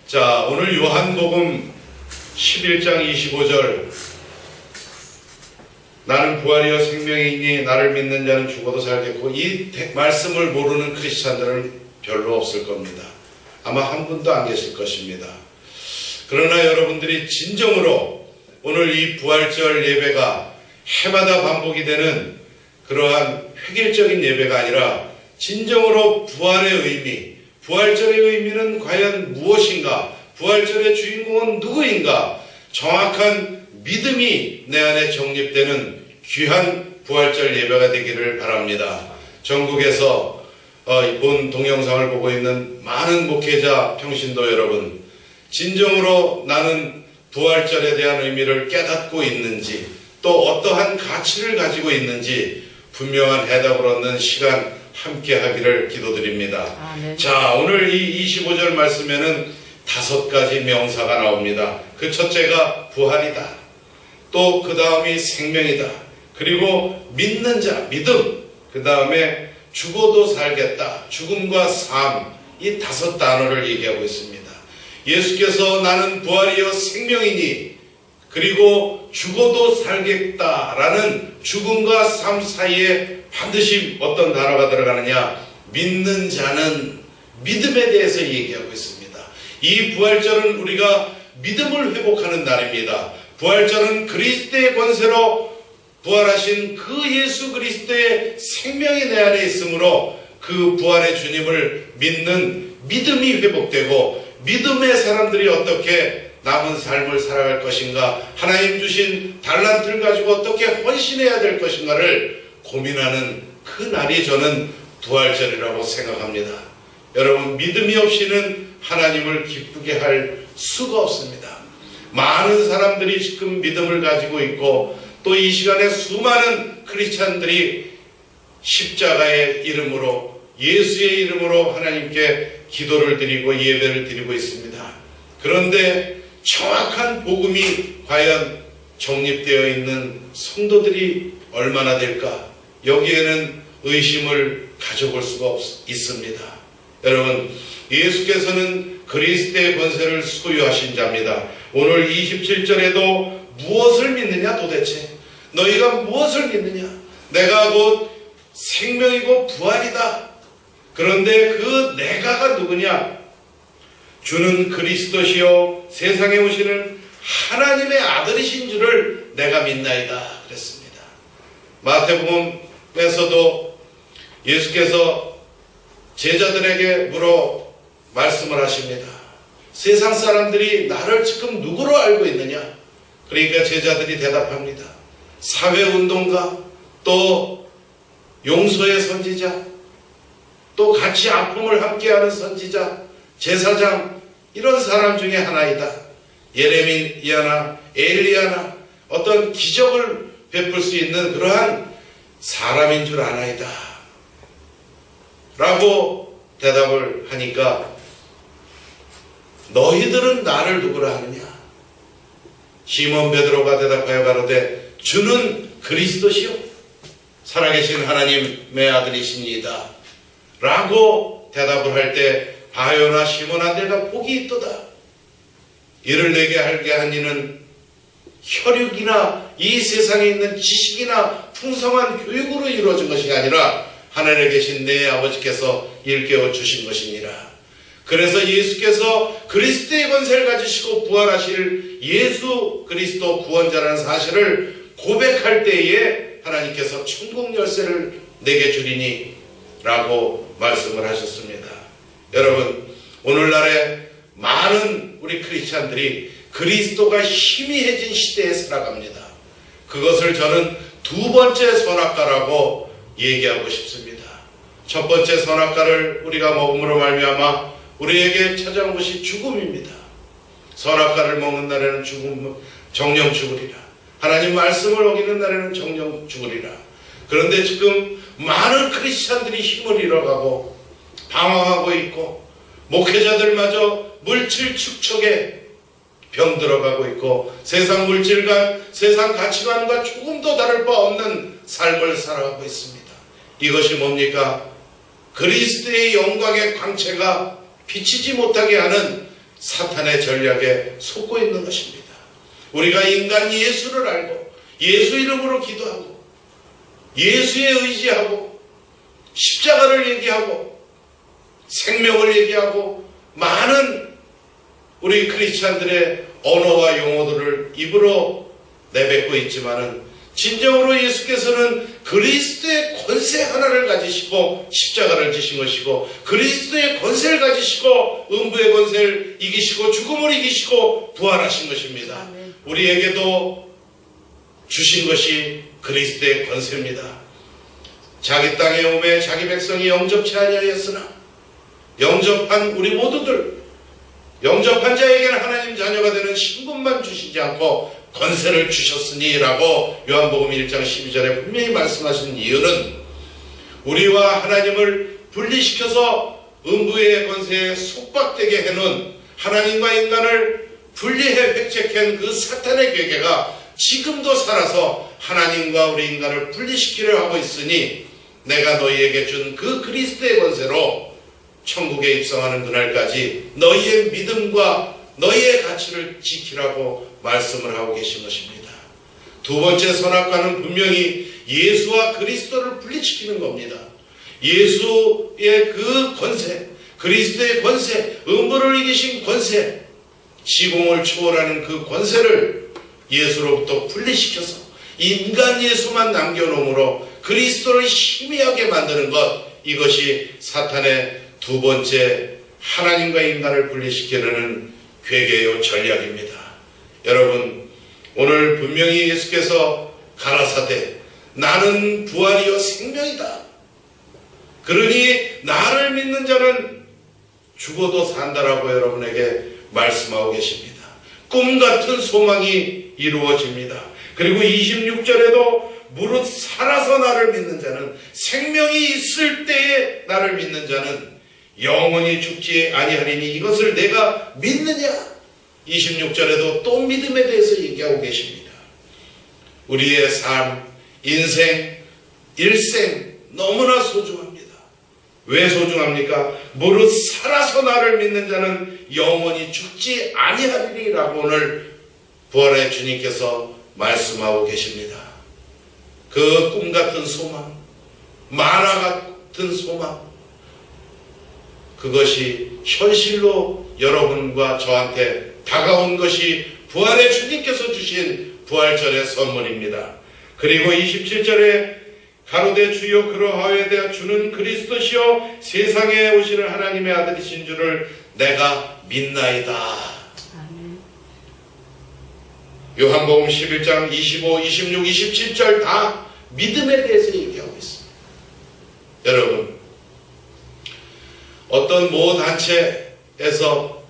자, 오늘 요한복음 11장 25절 나는 부활이요 생명이니 나를 믿는 자는 죽어도 살겠고, 이 말씀을 모르는 크리스찬들은 별로 없을 겁니다. 아마 한 분도 안 계실 것입니다. 그러나 여러분들이 진정으로 오늘 이 부활절 예배가 해마다 반복이 되는 그러한 획일적인 예배가 아니라 진정으로 부활의 의미, 부활절의 의미는 과연 무엇인가, 부활절의 주인공은 누구인가, 정확한 믿음이 내 안에 정립되는 귀한 부활절 예배가 되기를 바랍니다. 전국에서 본 동영상을 보고 있는 많은 목회자 평신도 여러분, 진정으로 나는 부활절에 대한 의미를 깨닫고 있는지, 또 어떠한 가치를 가지고 있는지 분명한 해답을 얻는 시간 함께 하기를 기도드립니다. 네. 자, 오늘 이 25절 말씀에는 5가지 명사가 나옵니다. 그 첫째가 부활이다. 또 그 다음이 생명이다. 그리고 믿는 자, 믿음. 그 다음에 죽어도 살겠다. 죽음과 삶. 이 5단어를 얘기하고 있습니다. 예수께서 나는 부활이요 생명이니 그리고 죽어도 살겠다라는 죽음과 삶 사이에 반드시 어떤 단어가 들어가느냐, 믿는 자는 믿음에 대해서 얘기하고 있습니다. 이 부활절은 우리가 믿음을 회복하는 날입니다. 부활절은 그리스도의 권세로 부활하신 그 예수 그리스도의 생명이 내 안에 있으므로 그 부활의 주님을 믿는 믿음이 회복되고, 믿음의 사람들이 어떻게 남은 삶을 살아갈 것인가, 하나님 주신 달란트를 가지고 어떻게 헌신해야 될 것인가를 고민하는 그 날이 저는 부활절이라고 생각합니다. 여러분, 믿음이 없이는 하나님을 기쁘게 할 수가 없습니다. 많은 사람들이 지금 믿음을 가지고 있고, 또 이 시간에 수많은 크리스찬들이 십자가의 이름으로, 예수의 이름으로 하나님께 기도를 드리고 예배를 드리고 있습니다. 그런데 정확한 복음이 과연 정립되어 있는 성도들이 얼마나 될까? 여기에는 의심을 가져볼 수가 있습니다. 여러분, 예수께서는 그리스도의 권세를 소유하신 자입니다. 오늘 27절에도 무엇을 믿느냐 도대체? 너희가 무엇을 믿느냐? 내가 곧 생명이고 부활이다. 그런데 그 내가가 누구냐? 주는 그리스도시요 세상에 오시는 하나님의 아들이신 줄을 내가 믿나이다 그랬습니다. 마태복음에서도 예수께서 제자들에게 물어 말씀을 하십니다. 세상 사람들이 나를 지금 누구로 알고 있느냐? 그러니까 제자들이 대답합니다. 사회운동가, 또 용서의 선지자, 또 같이 아픔을 함께하는 선지자, 제사장, 이런 사람 중에 하나이다. 예레미야나 엘리야나 어떤 기적을 베풀 수 있는 그러한 사람인 줄 아나이다 라고 대답을 하니까, 너희들은 나를 누구라 하느냐? 시몬 베드로가 대답하여 가로되 주는 그리스도시요 살아계신 하나님의 아들이시니이다 라고 대답을 할 때, 바요나 시몬아 내가 복이 있도다. 이를 내게 알게 한 이는 혈육이나 이 세상에 있는 지식이나 풍성한 교육으로 이루어진 것이 아니라 하늘에 계신 내 아버지께서 일깨워 주신 것이니라. 그래서 예수께서 그리스도의 권세를 가지시고 부활하실 예수 그리스도 구원자라는 사실을 고백할 때에 하나님께서 천국 열쇠를 내게 주리니 라고 말씀을 하셨습니다. 여러분, 오늘날에 많은 우리 크리스찬들이 그리스도가 희미해진 시대에 살아갑니다. 그것을 저는 2번째 선악과라고 얘기하고 싶습니다. 첫 번째 선악과를 우리가 먹음으로 말미암아 우리에게 찾아온 것이 죽음입니다. 선악과를 먹는 날에는 정령 죽으리라. 하나님 말씀을 어기는 날에는 정령 죽으리라. 그런데 지금 많은 크리스찬들이 힘을 잃어가고 방황하고 있고, 목회자들마저 물질 축척에 병들어가고 있고, 세상 물질과 세상 가치관과 조금도 다를 바 없는 삶을 살아가고 있습니다. 이것이 뭡니까? 그리스도의 영광의 광채가 비치지 못하게 하는 사탄의 전략에 속고 있는 것입니다. 우리가 인간 예수를 알고 예수 이름으로 기도하고 예수에 의지하고 십자가를 얘기하고 생명을 얘기하고 많은 우리 크리스찬들의 언어와 용어들을 입으로 내뱉고 있지만은 진정으로 예수께서는 그리스도의 권세 하나를 가지시고 십자가를 지신 것이고 그리스도의 권세를 가지시고 음부의 권세를 이기시고 죽음을 이기시고 부활하신 것입니다. 우리에게도 주신 것이 그리스도의 권세입니다. 자기 땅에 오매 자기 백성이 영접치 아니하였으나 영접한 우리 모두들 영접한 자에게는 하나님 자녀가 되는 신분만 주시지 않고 권세를 주셨으니 라고 요한복음 1장 12절에 분명히 말씀하신 이유는 우리와 하나님을 분리시켜서 음부의 권세에 속박되게 해놓은 하나님과 인간을 분리해 획책한 그 사탄의 괴계가 지금도 살아서 하나님과 우리 인간을 분리시키려 하고 있으니 내가 너희에게 준 그 그리스도의 권세로 천국에 입성하는 그날까지 너희의 믿음과 너희의 가치를 지키라고 말씀을 하고 계신 것입니다. 두 번째 선악과는 분명히 예수와 그리스도를 분리시키는 겁니다. 예수의 그 권세, 그리스도의 권세, 음부를 이기신 권세, 시공을 초월하는 그 권세를 예수로부터 분리시켜서 인간 예수만 남겨놓음으로 그리스도를 희미하게 만드는 것, 이것이 사탄의 두 번째 하나님과 인간을 분리시키려는 괴계요 전략입니다. 여러분, 오늘 분명히 예수께서 가라사대 나는 부활이요 생명이다. 그러니 나를 믿는 자는 죽어도 산다라고 여러분에게 말씀하고 계십니다. 꿈 같은 소망이 이루어집니다. 그리고 26절에도 무릇 살아서 나를 믿는 자는 생명이 있을 때에 나를 믿는 자는 영원히 죽지 아니하리니 이것을 내가 믿느냐? 26절에도 또 믿음에 대해서 얘기하고 계십니다. 우리의 삶, 인생, 일생 너무나 소중합니다. 왜 소중합니까? 무릇 살아서 나를 믿는 자는 영원히 죽지 아니하리니 라고 오늘 부활의 주님께서 말씀하고 계십니다. 그 꿈같은 소망, 만화 같은 소망, 그것이 현실로 여러분과 저한테 다가온 것이 부활의 주님께서 주신 부활절의 선물입니다. 그리고 27절에 가로되 주여 그러하여야 주는 그리스도시요 세상에 오시는 하나님의 아들이신 줄을 내가 믿나이다. 요한복음 11장 25, 26, 27절 다 믿음에 대해서 얘기하고 있습니다. 여러분, 어떤 모 단체에서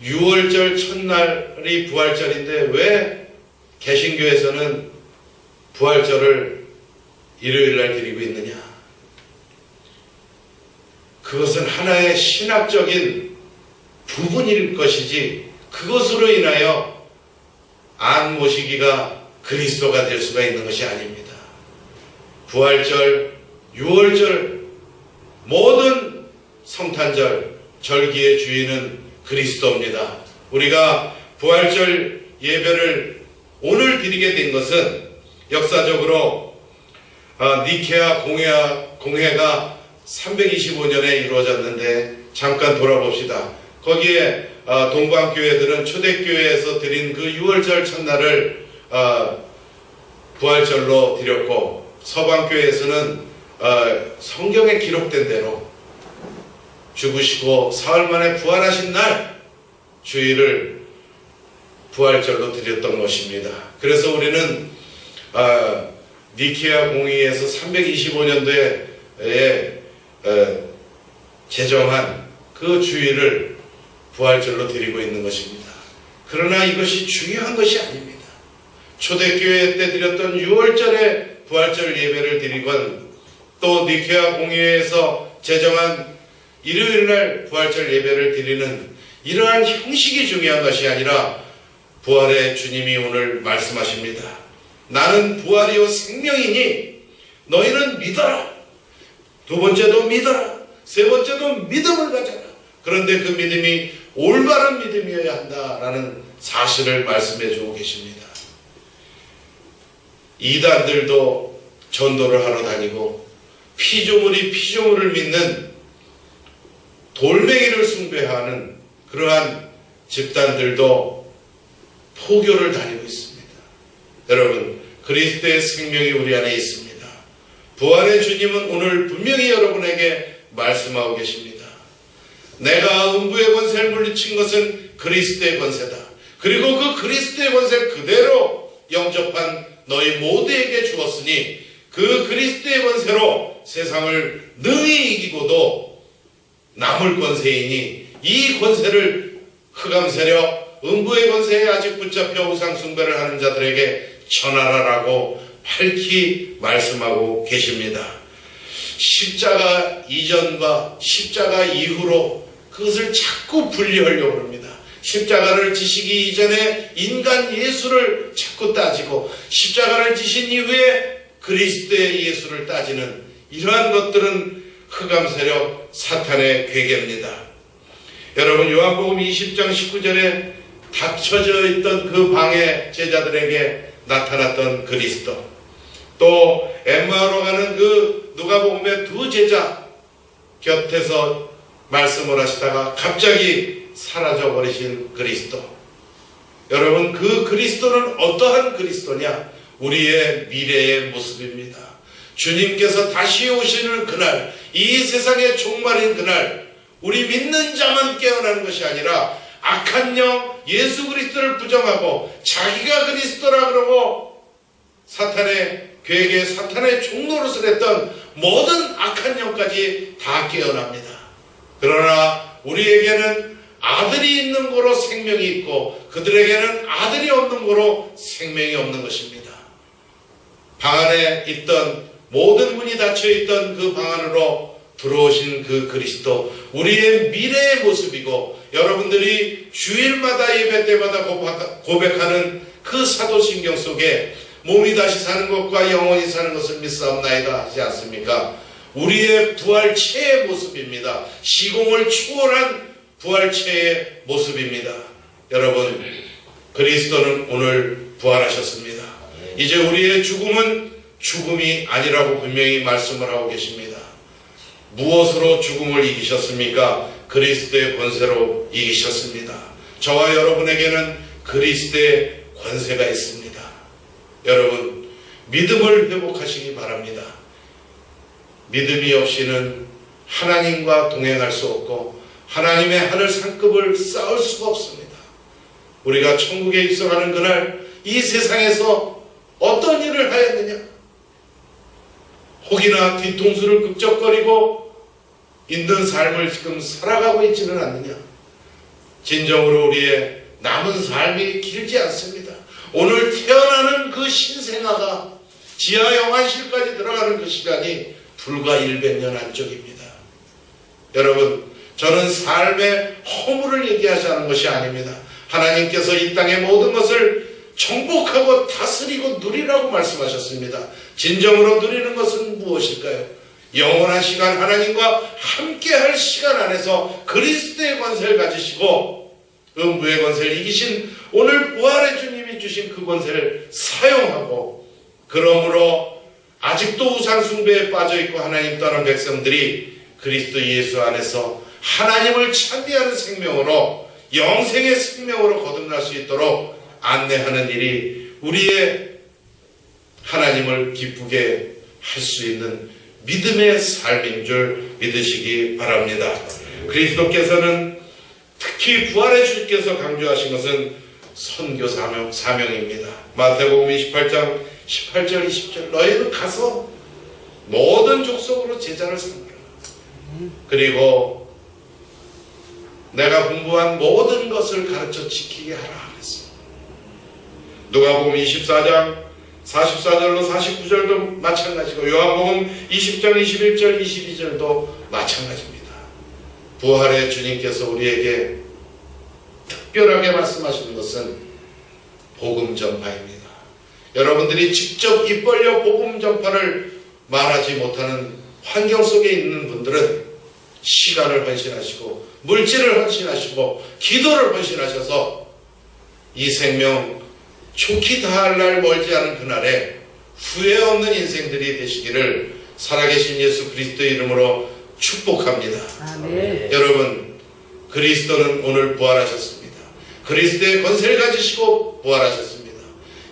6월절 첫날이 부활절인데 왜 개신교에서는 부활절을 일요일날 드리고 있느냐? 그것은 하나의 신학적인 부분일 것이지 그것으로 인하여 안 모시기가 그리스도가 될 수가 있는 것이 아닙니다. 부활절, 6월절, 모든 성탄절, 절기의 주인은 그리스도입니다. 우리가 부활절 예배를 오늘 드리게 된 것은 역사적으로 니케아 공회가 325년에 이루어졌는데 잠깐 돌아봅시다. 거기에 동방교회들은 초대교회에서 드린 그 6월절 첫날을 부활절로 드렸고 서방교회에서는 성경에 기록된 대로 죽으시고 사흘 만에 부활하신 날 주일을 부활절로 드렸던 것입니다. 그래서 우리는 니케아 공의에서 325년도에 제정한 그 주일을 부활절로 드리고 있는 것입니다. 그러나 이것이 중요한 것이 아닙니다. 초대교회 때 드렸던 6월절에 부활절 예배를 드리건 또 니케아 공의회에서 제정한 일요일날 부활절 예배를 드리는 이러한 형식이 중요한 것이 아니라 부활의 주님이 오늘 말씀하십니다. 나는 부활이요 생명이니 너희는 믿어라. 두 번째도 믿어라. 세 번째도 믿음을 가져라. 그런데 그 믿음이 올바른 믿음이어야 한다라는 사실을 말씀해 주고 계십니다. 이단들도 전도를 하러 다니고 피조물이 피조물을 믿는 돌멩이를 숭배하는 그러한 집단들도 포교를 다니고 있습니다. 여러분, 그리스도의 생명이 우리 안에 있습니다. 부활의 주님은 오늘 분명히 여러분에게 말씀하고 계십니다. 내가 음부의 권세를 물리친 것은 그리스도의 권세다. 그리고 그 그리스도의 권세를 그대로 영접한 너희 모두에게 주었으니 그 그리스도의 권세로 세상을 능히 이기고도 남을 권세이니 이 권세를 흑암 세력, 음부의 권세에 아직 붙잡혀 우상 숭배를 하는 자들에게 전하라라고 밝히 말씀하고 계십니다. 십자가 이전과 십자가 이후로 그것을 자꾸 분리하려고 합니다. 십자가를 지시기 이전에 인간 예수를 자꾸 따지고 십자가를 지신 이후에 그리스도의 예수를 따지는 이러한 것들은 흑암 세력 사탄의 괴계입니다. 여러분, 요한복음 20장 19절에 닫혀져 있던 그 방의 제자들에게 나타났던 그리스도, 또 엠마오로 가는 그 누가복음의 두 제자 곁에서 말씀을 하시다가 갑자기 사라져버리신 그리스도. 여러분, 그 그리스도는 어떠한 그리스도냐? 우리의 미래의 모습입니다. 주님께서 다시 오시는 그날, 이 세상의 종말인 그날, 우리 믿는 자만 깨어나는 것이 아니라 악한 영 예수 그리스도를 부정하고 자기가 그리스도라 그러고 사탄의 괴계, 사탄의 종노릇을 했던 모든 악한 영까지 다 깨어납니다. 그러나 우리에게는 아들이 있는 거로 생명이 있고 그들에게는 아들이 없는 거로 생명이 없는 것입니다. 방 안에 있던 모든 문이 닫혀있던 그 방 안으로 들어오신 그 그리스도, 우리의 미래의 모습이고 여러분들이 주일마다 예배 때마다 고백하는 그 사도신경 속에 몸이 다시 사는 것과 영원히 사는 것을 믿사옵나이다 하지 않습니까? 우리의 부활체의 모습입니다. 시공을 초월한 부활체의 모습입니다. 여러분, 그리스도는 오늘 부활하셨습니다. 이제 우리의 죽음은 죽음이 아니라고 분명히 말씀을 하고 계십니다. 무엇으로 죽음을 이기셨습니까? 그리스도의 권세로 이기셨습니다. 저와 여러분에게는 그리스도의 권세가 있습니다. 여러분, 믿음을 회복하시기 바랍니다. 믿음이 없이는 하나님과 동행할 수 없고 하나님의 하늘 상급을 쌓을 수가 없습니다. 우리가 천국에 입성하는 그날 이 세상에서 어떤 일을 하였느냐? 혹이나 뒤통수를 극적거리고 있는 삶을 지금 살아가고 있지는 않느냐? 진정으로 우리의 남은 삶이 길지 않습니다. 오늘 태어나는 그 신생아가 지하 영안실까지 들어가는 그 시간이 불과 100년 안쪽입니다. 여러분, 저는 삶의 허물을 얘기하자는 것이 아닙니다. 하나님께서 이 땅의 모든 것을 정복하고 다스리고 누리라고 말씀하셨습니다. 진정으로 누리는 것은 무엇일까요? 영원한 시간 하나님과 함께할 시간 안에서 그리스도의 권세를 가지시고 음부의 권세를 이기신 오늘 부활의 주님이 주신 그 권세를 사용하고, 그러므로 아직도 우상숭배에 빠져있고 하나님 떠난 백성들이 그리스도 예수 안에서 하나님을 찬미하는 생명으로, 영생의 생명으로 거듭날 수 있도록 안내하는 일이 우리의 하나님을 기쁘게 할 수 있는 믿음의 삶인 줄 믿으시기 바랍니다. 그리스도께서는 특히 부활의 주께서 강조하신 것은 선교 사명입니다. 마태복음 28장 18절 20절, 너희는 가서 모든 족속으로 제자를 삼으라. 그리고 내가 공부한 모든 것을 가르쳐 지키게 하라 그랬습니다. 누가복음 24장 44절로 49절도 마찬가지고 요한복음 20장 21절 22절도 마찬가지입니다. 부활의 주님께서 우리에게 특별하게 말씀하시는 것은 복음 전파입니다. 여러분들이 직접 입 벌려 복음 전파를 말하지 못하는 환경 속에 있는 분들은 시간을 헌신하시고 물질을 헌신하시고 기도를 헌신하셔서 이 생명 좋게 다할 날 멀지 않은 그날에 후회 없는 인생들이 되시기를 살아계신 예수 그리스도의 이름으로 축복합니다. 아멘. 여러분, 그리스도는 오늘 부활하셨습니다. 그리스도의 권세를 가지시고 부활하셨습니다.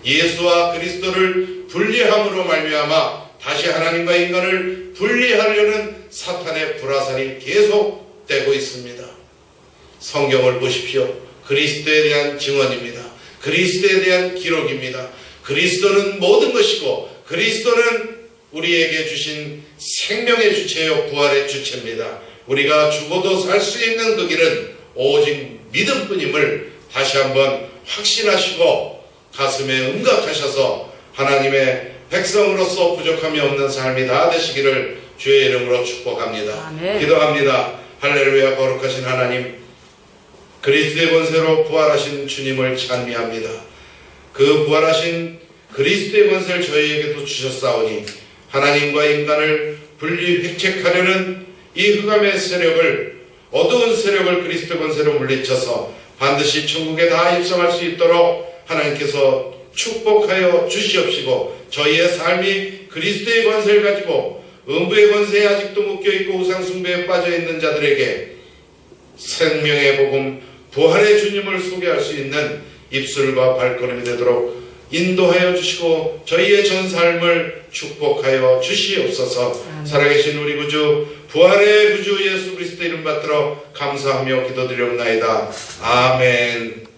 예수와 그리스도를 분리함으로 말미암아 다시 하나님과 인간을 분리하려는 사탄의 불화살이 계속되고 있습니다. 성경을 보십시오. 그리스도에 대한 증언입니다. 그리스도에 대한 기록입니다. 그리스도는 모든 것이고 그리스도는 우리에게 주신 생명의 주체요 부활의 주체입니다. 우리가 죽어도 살 수 있는 그 길은 오직 믿음뿐임을 다시 한번 확신하시고 가슴에 응각하셔서 하나님의 백성으로서 부족함이 없는 삶이 다 되시기를 주의 이름으로 축복합니다. 아멘. 기도합니다. 할렐루야. 거룩하신 하나님, 그리스도의 권세로 부활하신 주님을 찬미합니다. 그 부활하신 그리스도의 권세를 저희에게도 주셨사오니 하나님과 인간을 분리 획책하려는 이 흑암의 세력을, 어두운 세력을 그리스도 권세로 물리쳐서 반드시 천국에 다 입성할 수 있도록 하나님께서 축복하여 주시옵시고 저희의 삶이 그리스도의 권세를 가지고 음부의 권세에 아직도 묶여있고 우상숭배에 빠져있는 자들에게 생명의 복음, 부활의 주님을 소개할 수 있는 입술과 발걸음이 되도록 인도하여 주시고 저희의 전 삶을 축복하여 주시옵소서. 살아계신 우리 구주, 부활의 구주 예수 그리스도 이름 받들어 감사하며 기도드리옵나이다. 아멘.